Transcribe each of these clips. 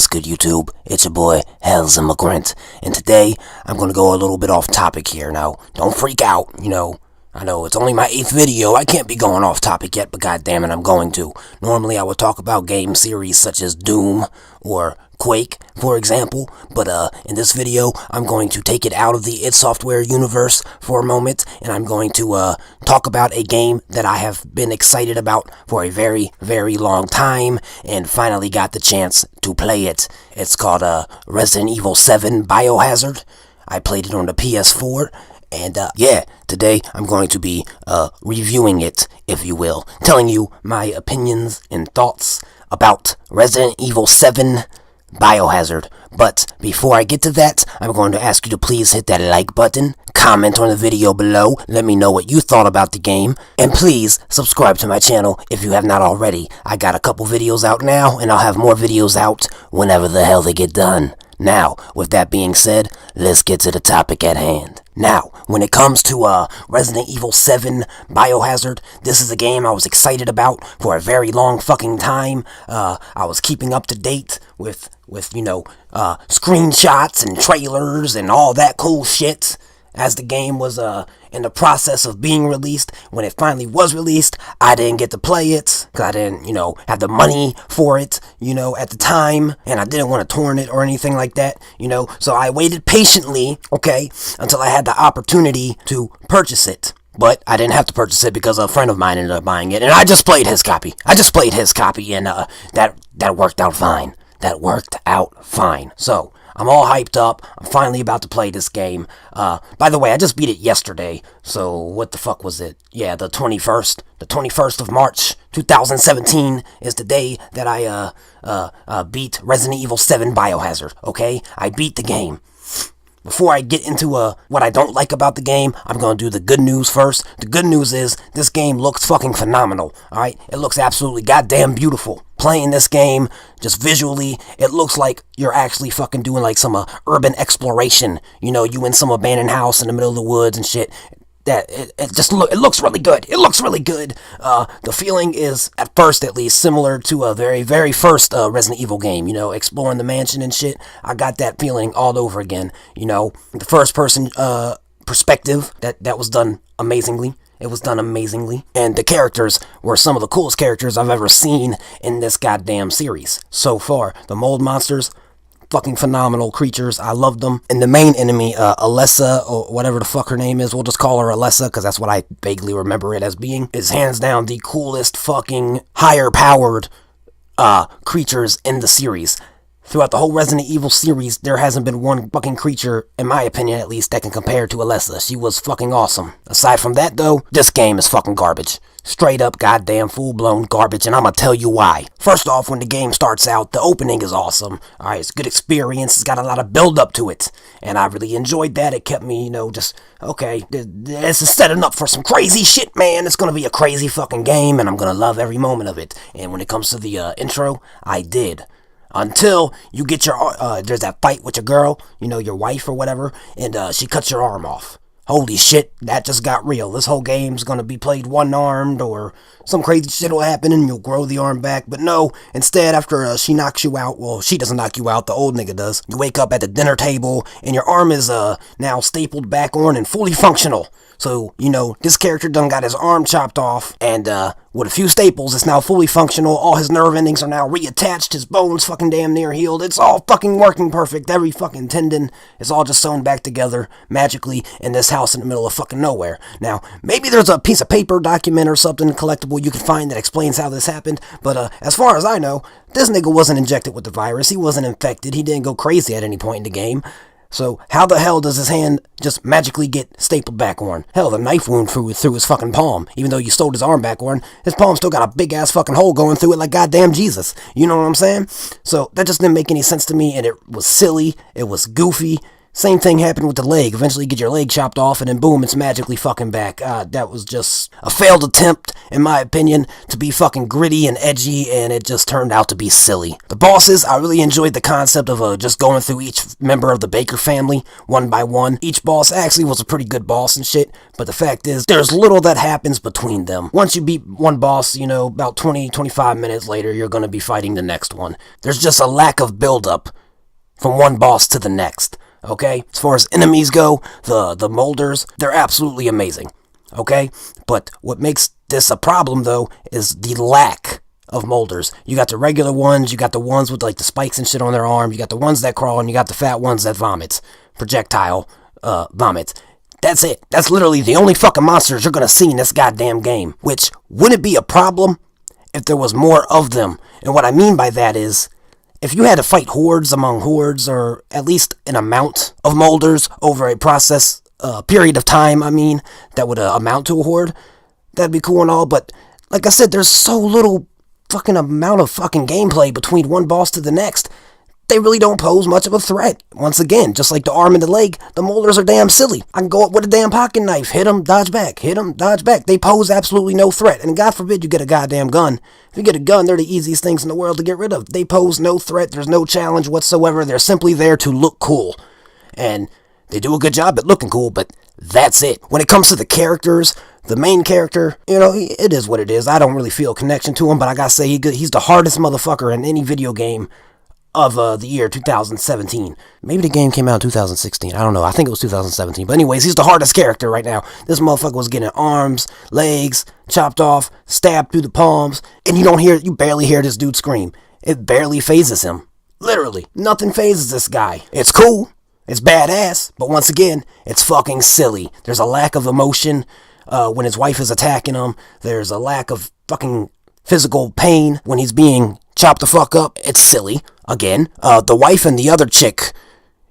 What's good, YouTube? It's your boy, Hell's Immigrant, and today I'm going to go a little bit off topic here. Now, don't freak out, I know it's only my 8th video. I can't be going off topic yet, but goddammit, I'm going to. Normally, I would talk about game series such as Doom or Quake, for example, but in this video, I'm going to take it out of the id Software universe for a moment, and I'm going to talk about a game that I have been excited about for a very, very long time, and finally got the chance to play it. It's called Resident Evil 7 Biohazard. I played it on the PS4. And, today I'm going to be, reviewing it, if you will. Telling you my opinions and thoughts about Resident Evil 7 Biohazard. But, before I get to that, I'm going to ask you to please hit that like button, comment on the video below, let me know what you thought about the game, and please, subscribe to my channel if you have not already. I got a couple videos out now, and I'll have more videos out whenever the hell they get done. Now, with that being said, let's get to the topic at hand. Now, when it comes to Resident Evil 7 Biohazard, this is a game I was excited about for a very long fucking time. I was keeping up to date with screenshots and trailers and all that cool shit as the game was in the process of being released. When it finally was released, I didn't get to play it because I didn't, have the money for it, at the time, and I didn't want to torrent it or anything like that, so I waited patiently, until I had the opportunity to purchase it. But I didn't have to purchase it because a friend of mine ended up buying it, and I just played his copy. And that worked out fine. So, I'm all hyped up. I'm finally about to play this game. By the way, I just beat it yesterday. So, what the fuck was it? Yeah, the 21st. The 21st of March, 2017 is the day that I beat Resident Evil 7 Biohazard, okay? I beat the game. Before I get into what I don't like about the game, I'm going to do the good news first. The good news is, this game looks fucking phenomenal, alright? It looks absolutely goddamn beautiful. Playing this game, just visually, it looks like you're actually fucking doing like some urban exploration. You in some abandoned house in the middle of the woods and shit. It looks really good. It looks really good. The feeling is, at first at least, similar to a very, very first Resident Evil game, exploring the mansion and shit. I got that feeling all over again, the first person perspective, that was done amazingly. It was done amazingly. And the characters were some of the coolest characters I've ever seen in this goddamn series so far. The mold monsters, fucking phenomenal creatures. I loved them. And the main enemy, Alessa, or whatever the fuck her name is, we'll just call her Alessa, because that's what I vaguely remember it as being, is hands down the coolest fucking higher powered creatures in the series. Throughout the whole Resident Evil series, there hasn't been one fucking creature, in my opinion at least, that can compare to Alessa. She was fucking awesome. Aside from that, though, this game is fucking garbage. Straight up goddamn full-blown garbage, and I'm gonna tell you why. First off, when the game starts out, the opening is awesome. Alright, it's a good experience, it's got a lot of build-up to it, and I really enjoyed that. It kept me, okay, this is setting up for some crazy shit, man. It's gonna be a crazy fucking game, and I'm gonna love every moment of it. And when it comes to the intro, I did. Until you get there's that fight with your girl, your wife or whatever, and she cuts your arm off. Holy shit, that just got real. This whole game's gonna be played one-armed, or some crazy shit will happen and you'll grow the arm back. But no, instead, after she knocks you out, well, she doesn't knock you out, the old nigga does. You wake up at the dinner table, and your arm is now stapled back on and fully functional. So, this character done got his arm chopped off, and with a few staples, it's now fully functional. All his nerve endings are now reattached. His bones fucking damn near healed. It's all fucking working perfect. Every fucking tendon is all just sewn back together magically in this house in the middle of fucking nowhere. Now, maybe there's a piece of paper, document, or something collectible you can find that explains how this happened, but as far as I know, this nigga wasn't injected with the virus. He wasn't infected. He didn't go crazy at any point in the game. So, how the hell does his hand just magically get stapled back on? Hell, the knife wound through his fucking palm. Even though you sewed his arm back on, his palm still got a big-ass fucking hole going through it like goddamn Jesus. You know what I'm saying? So, that just didn't make any sense to me, and it was silly. It was goofy. Same thing happened with the leg. Eventually you get your leg chopped off and then boom, it's magically fucking back. That was just a failed attempt, in my opinion, to be fucking gritty and edgy, and it just turned out to be silly. The bosses, I really enjoyed the concept of just going through each member of the Baker family, one by one. Each boss actually was a pretty good boss and shit, but the fact is, there's little that happens between them. Once you beat one boss, you know, about 20-25 minutes later, you're gonna be fighting the next one. There's just a lack of build-up from one boss to the next. Okay, as far as enemies go, the molders, they're absolutely amazing. Okay, but what makes this a problem though is the lack of molders. You got the regular ones, you got the ones with like the spikes and shit on their arm, you got the ones that crawl, and you got the fat ones that vomit. Projectile vomit. That's it. That's literally the only fucking monsters you're gonna see in this goddamn game. Which wouldn't be a problem if there was more of them. And what I mean by that is, if you had to fight hordes among hordes, or at least an amount of molders over a period of time, that would amount to a horde, that'd be cool and all, but like I said, there's so little fucking amount of fucking gameplay between one boss to the next. They really don't pose much of a threat. Once again, just like the arm and the leg, the molders are damn silly. I can go up with a damn pocket knife, hit them, dodge back, hit them, dodge back. They pose absolutely no threat. And God forbid you get a goddamn gun. If you get a gun, they're the easiest things in the world to get rid of. They pose no threat. There's no challenge whatsoever. They're simply there to look cool. And they do a good job at looking cool, but that's it. When it comes to the characters, the main character, it is what it is. I don't really feel a connection to him, but I gotta say, he's the hardest motherfucker in any video game of the year 2017. Maybe the game came out in 2016. I don't know. I think it was 2017. But anyways, he's the hardest character right now. This motherfucker was getting arms, legs, chopped off, stabbed through the palms, and you barely hear this dude scream. It barely phases him. Literally. Nothing phases this guy. It's cool. It's badass. But once again, it's fucking silly. There's a lack of emotion when his wife is attacking him. There's a lack of fucking physical pain when he's being chopped the fuck up. It's silly. Again, the wife and the other chick,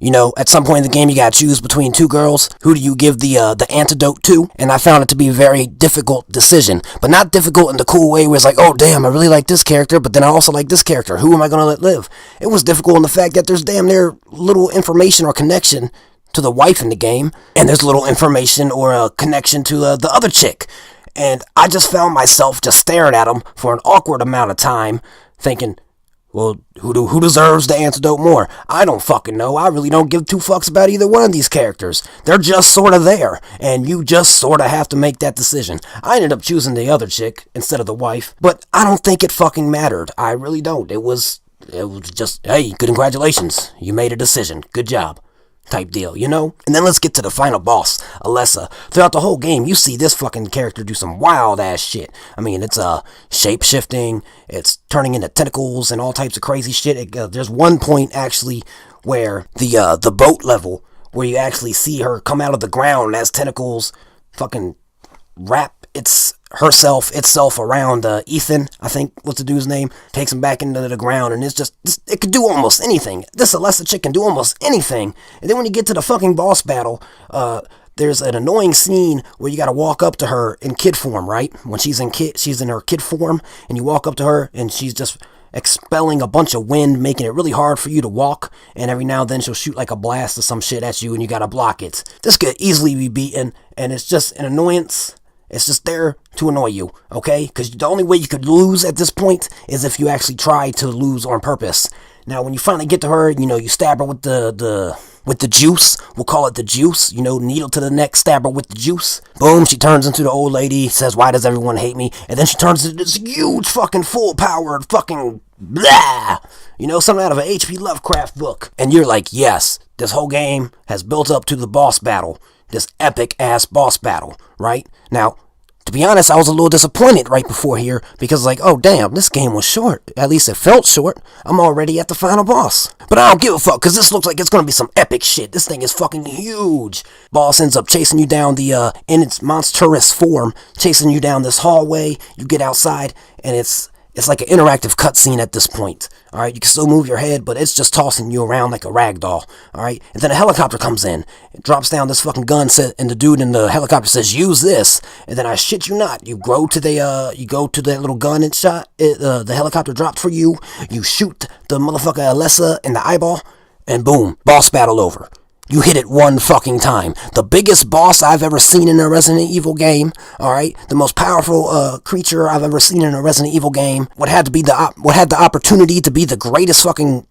at some point in the game you gotta choose between two girls. Who do you give the antidote to? And I found it to be a very difficult decision. But not difficult in the cool way where it's like, oh damn, I really like this character, but then I also like this character. Who am I gonna let live? It was difficult in the fact that there's damn near little information or connection to the wife in the game, and there's little information or a connection to the other chick. And I just found myself just staring at them for an awkward amount of time, thinking, well, who deserves the antidote more? I don't fucking know. I really don't give two fucks about either one of these characters. They're just sort of there, and you just sort of have to make that decision. I ended up choosing the other chick instead of the wife, but I don't think it fucking mattered. I really don't. It was just, hey, congratulations. You made a decision. Good job. Type deal, And then let's get to the final boss, Alessa. Throughout the whole game, you see this fucking character do some wild ass shit. It's shape shifting, it's turning into tentacles and all types of crazy shit. There's one point actually where the boat level, where you actually see her come out of the ground as tentacles fucking wrap itself around Ethan, I think what's the dude's name, takes him back into the ground, and it could do almost anything. This Alessa chick can do almost anything. And then when you get to the fucking boss battle, there's an annoying scene where you gotta walk up to her in kid form, right? When she's in her kid form, and you walk up to her, and she's just expelling a bunch of wind, making it really hard for you to walk, and every now and then she'll shoot like a blast or some shit at you, and you gotta block it. This could easily be beaten, and it's just an annoyance. It's just there to annoy you, okay? Because the only way you could lose at this point is if you actually try to lose on purpose. Now, when you finally get to her, you stab her with the juice. We'll call it the juice. Needle to the neck, stab her with the juice. Boom, she turns into the old lady, says, why does everyone hate me? And then she turns into this huge fucking full-powered fucking blah. Something out of an H.P. Lovecraft book. And you're like, yes, this whole game has built up to the boss battle. This epic-ass boss battle, right? Now, to be honest, I was a little disappointed right before here, because oh damn, this game was short. At least it felt short. I'm already at the final boss. But I don't give a fuck, because this looks like it's gonna be some epic shit. This thing is fucking huge. Boss ends up chasing you down in its monstrous form, chasing you down this hallway. You get outside, and it's like an interactive cutscene at this point. Alright, you can still move your head, but it's just tossing you around like a rag doll. Alright, and then a helicopter comes in. It drops down this fucking gun, and the dude in the helicopter says, use this. And then I shit you not, you go to that little gun and shot, the helicopter dropped for you. You shoot the motherfucker Alessa in the eyeball, and boom, boss battle over. You hit it one fucking time. The biggest boss I've ever seen in a Resident Evil game, alright? The most powerful creature I've ever seen in a Resident Evil game. What had the opportunity to be the greatest fucking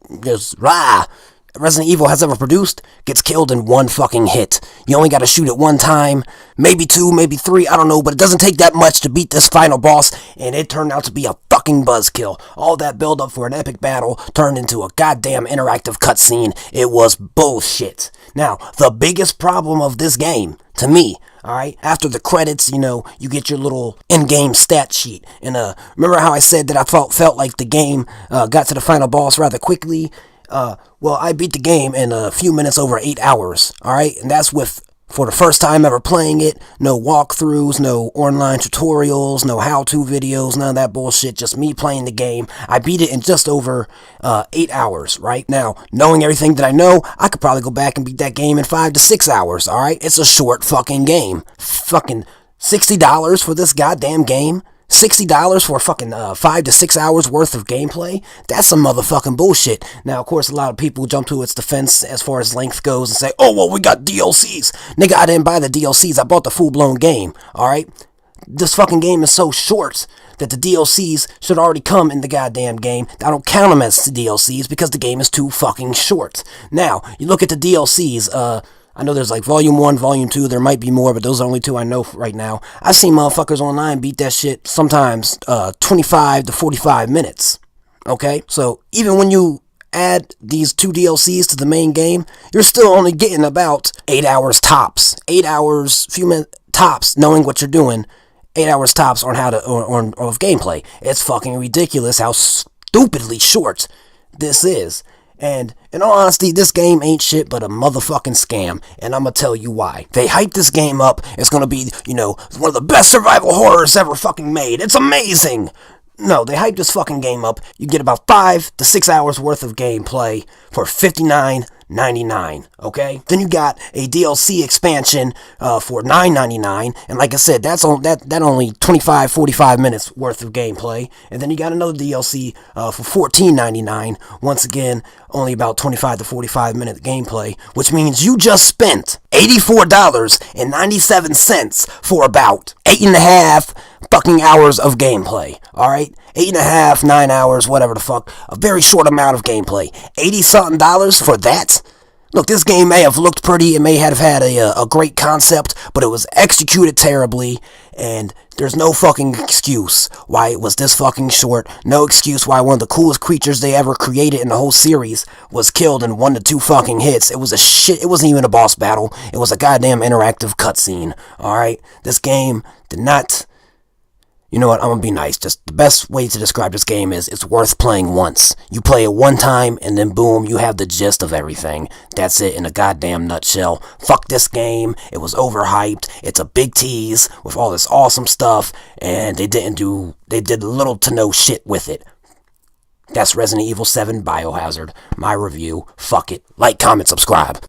Resident Evil has ever produced gets killed in one fucking hit. You only gotta shoot it one time, maybe two, maybe three, I don't know, but it doesn't take that much to beat this final boss, and it turned out to be a fucking buzzkill. All that build up for an epic battle turned into a goddamn interactive cutscene. It was bullshit. Now, the biggest problem of this game, to me, alright, after the credits, you get your little in-game stat sheet. And remember how I said that I felt like the game got to the final boss rather quickly? Well, I beat the game in a few minutes over 8 hours, alright? And that's for the first time ever playing it, no walkthroughs, no online tutorials, no how-to videos, none of that bullshit, just me playing the game. I beat it in just over 8 hours, right? Now, knowing everything that I know, I could probably go back and beat that game in 5 to 6 hours, alright? It's a short fucking game. Fucking $60 for this goddamn game? $60 for fucking 5 to 6 hours worth of gameplay? That's some motherfucking bullshit. Now, of course, a lot of people jump to its defense as far as length goes and say, oh, well, we got DLCs. Nigga, I didn't buy the DLCs. I bought the full-blown game, alright? This fucking game is so short that the DLCs should already come in the goddamn game. I don't count them as the DLCs because the game is too fucking short. Now, you look at the DLCs, I know there's like Volume 1, Volume 2, there might be more, but those are only two I know right now. I've seen motherfuckers online beat that shit sometimes 25 to 45 minutes, okay? So even when you add these two DLCs to the main game, you're still only getting about 8 hours tops. 8 hours, few minutes tops, knowing what you're doing. 8 hours tops on of gameplay. It's fucking ridiculous how stupidly short this is. And in all honesty, this game ain't shit but a motherfucking scam, and I'ma tell you why. They hyped this game up, it's gonna be, one of the best survival horrors ever fucking made. It's amazing! No, they hyped this fucking game up. You get about 5 to 6 hours worth of gameplay for $59.99, okay? Then you got a DLC expansion for $9.99, and like I said, that only 25, 45 minutes worth of gameplay. And then you got another DLC for $14.99, once again, only about 25 to 45 minute gameplay, which means you just spent $84.97 for about 8.5 fucking hours of gameplay, alright? 8.5, 9 hours, whatever the fuck. A very short amount of gameplay. $80-something for that? Look, this game may have looked pretty, it may have had a great concept, but it was executed terribly, and there's no fucking excuse why it was this fucking short. No excuse why one of the coolest creatures they ever created in the whole series was killed in 1 to 2 fucking hits. It wasn't even a boss battle. It was a goddamn interactive cutscene, alright? This game did not... You know what, I'm gonna be nice. Just the best way to describe this game is it's worth playing once. You play it one time, and then boom, you have the gist of everything. That's it in a goddamn nutshell. Fuck this game. It was overhyped. It's a big tease with all this awesome stuff, and they did little to no shit with it. That's Resident Evil 7 Biohazard. My review. Fuck it. Like, comment, subscribe.